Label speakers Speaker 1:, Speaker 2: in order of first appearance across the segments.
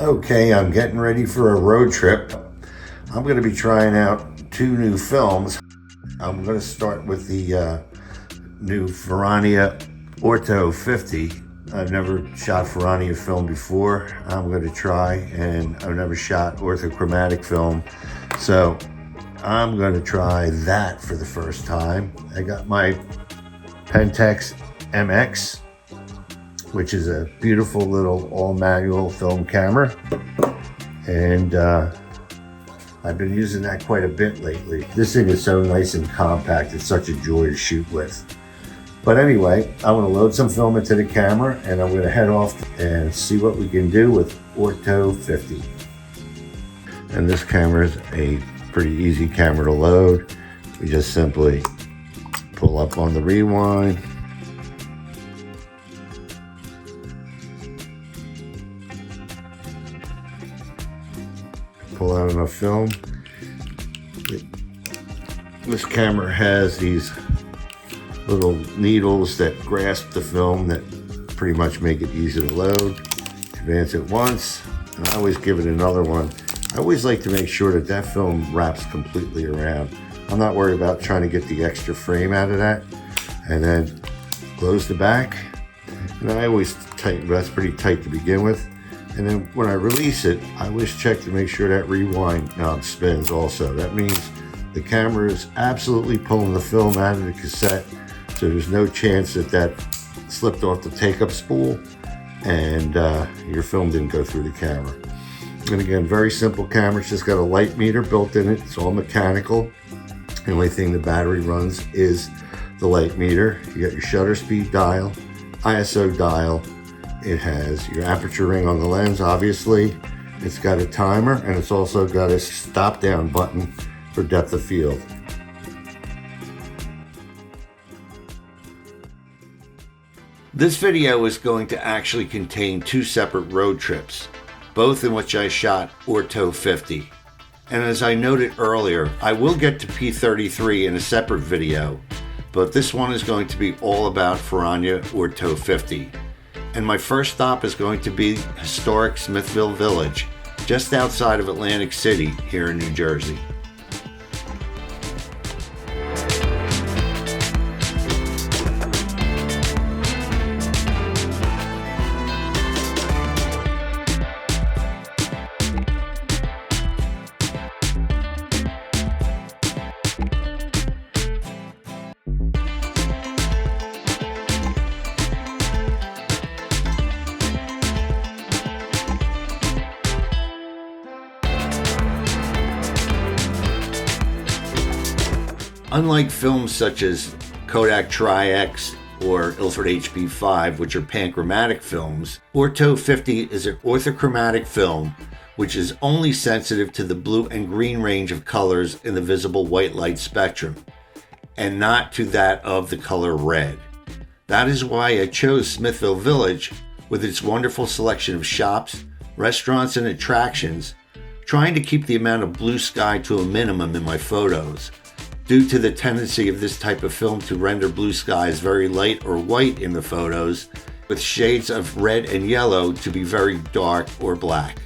Speaker 1: Okay, I'm getting ready for a road trip. I'm going to be trying out two new films. I'm going to start with the new Ferrania Orto 50. I've never shot Ferrania film before. I'm going to try, and I've never shot orthochromatic film. So I'm going to try that for the first time. I got my Pentax MX, which is a beautiful little all-manual film camera. And I've been using that quite a bit lately. This thing is so nice and compact. It's such a joy to shoot with. But anyway, I'm gonna load some film into the camera and I'm gonna head off and see what we can do with Orto 50. And this camera is a pretty easy camera to load. We just simply pull up on the rewind, pull out enough film. This camera has these little needles that grasp the film that pretty much make it easy to load. Advance it once, and I always give it another one. I always like to make sure that that film wraps completely around. I'm not worried about trying to get the extra frame out of that. And then close the back, and I always tighten, that's pretty tight to begin with. And then when I release it, I always check to make sure that rewind knob spins also. That means the camera is absolutely pulling the film out of the cassette, so there's no chance that that slipped off the take-up spool and your film didn't go through the camera. And again, very simple camera. It's just got a light meter built in it. It's all mechanical. The only thing the battery runs is the light meter. You got your shutter speed dial, ISO dial. It has your aperture ring on the lens, obviously. It's got a timer, and it's also got a stop down button for depth of field. This video is going to actually contain two separate road trips, both in which I shot Orto 50. And as I noted earlier, I will get to P33 in a separate video, but this one is going to be all about Ferrania Orto 50. And my first stop is going to be historic Smithville Village, just outside of Atlantic City here in New Jersey. Unlike films such as Kodak Tri-X or Ilford HP5, which are panchromatic films, Orto 50 is an orthochromatic film which is only sensitive to the blue and green range of colors in the visible white light spectrum, and not to that of the color red. That is why I chose Smithville Village with its wonderful selection of shops, restaurants, and attractions, trying to keep the amount of blue sky to a minimum in my photos, due to the tendency of this type of film to render blue skies very light or white in the photos, with shades of red and yellow to be very dark or black.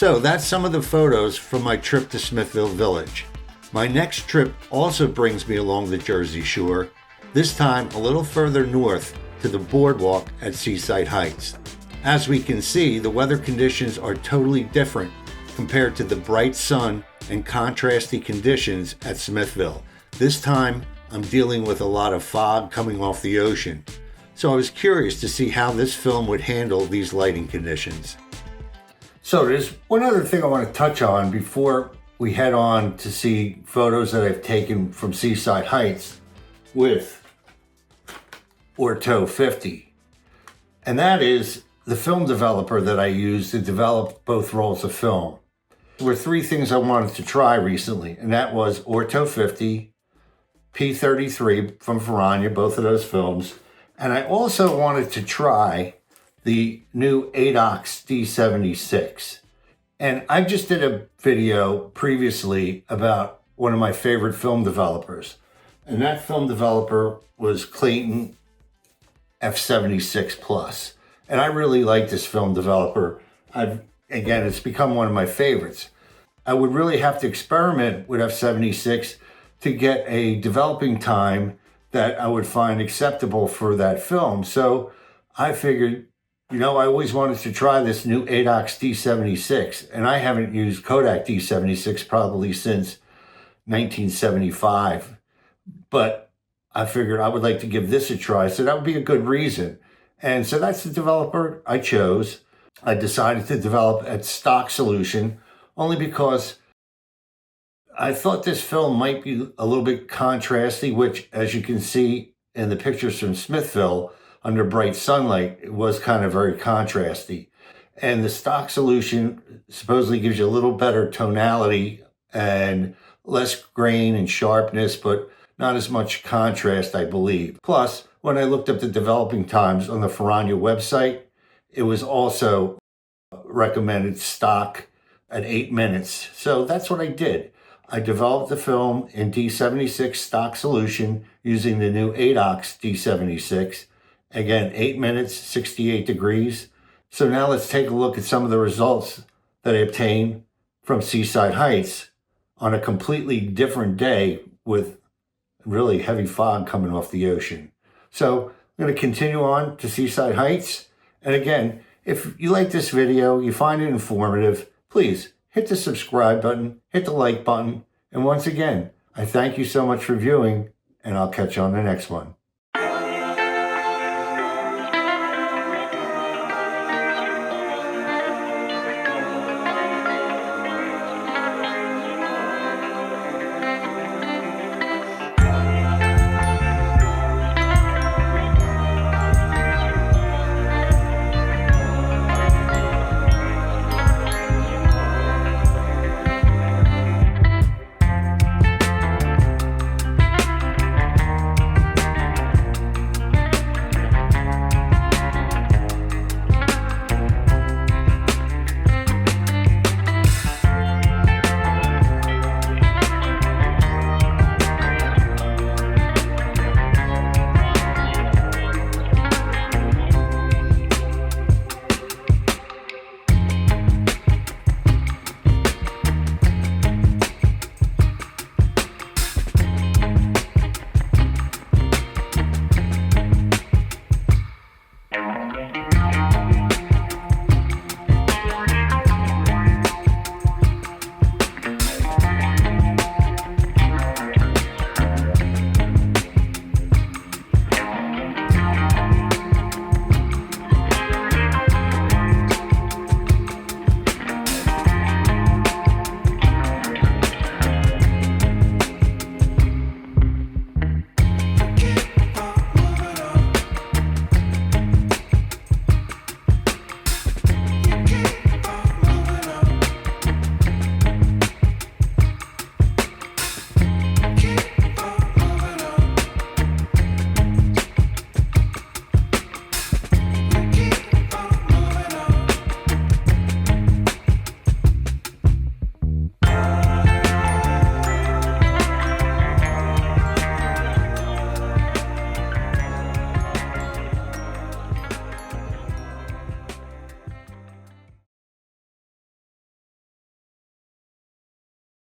Speaker 1: So that's some of the photos from my trip to Smithville Village. My next trip also brings me along the Jersey Shore, this time a little further north to the boardwalk at Seaside Heights. As we can see, the weather conditions are totally different compared to the bright sun and contrasty conditions at Smithville. This time, I'm dealing with a lot of fog coming off the ocean. So I was curious to see how this film would handle these lighting conditions. So there's one other thing I want to touch on before we head on to see photos that I've taken from Seaside Heights with Orto 50. And that is the film developer that I used to develop both rolls of film. There were three things I wanted to try recently, and that was Orto 50, P33 from Ferrania, both of those films. And I also wanted to try the new Adox D76. And I just did a video previously about one of my favorite film developers. And that film developer was Clayton F76 Plus. And I really like this film developer. Again, it's become one of my favorites. I would really have to experiment with F76 to get a developing time that I would find acceptable for that film. So I figured, I always wanted to try this new Adox D76, and I haven't used Kodak D76 probably since 1975. But I figured I would like to give this a try, so that would be a good reason. And so that's the developer I chose. I decided to develop a stock solution only because I thought this film might be a little bit contrasty, which, as you can see in the pictures from Smithville, under bright sunlight, it was kind of very contrasty. And the stock solution supposedly gives you a little better tonality and less grain and sharpness, but not as much contrast, I believe. Plus, when I looked up the developing times on the Ferrania website, it was also recommended stock at 8 minutes. So that's what I did. I developed the film in D76 stock solution using the new Adox D76. Again, 8 minutes, 68 degrees. So now let's take a look at some of the results that I obtained from Seaside Heights on a completely different day with really heavy fog coming off the ocean. So I'm going to continue on to Seaside Heights. And again, if you like this video, you find it informative, please hit the subscribe button, hit the like button. And once again, I thank you so much for viewing, and I'll catch you on the next one.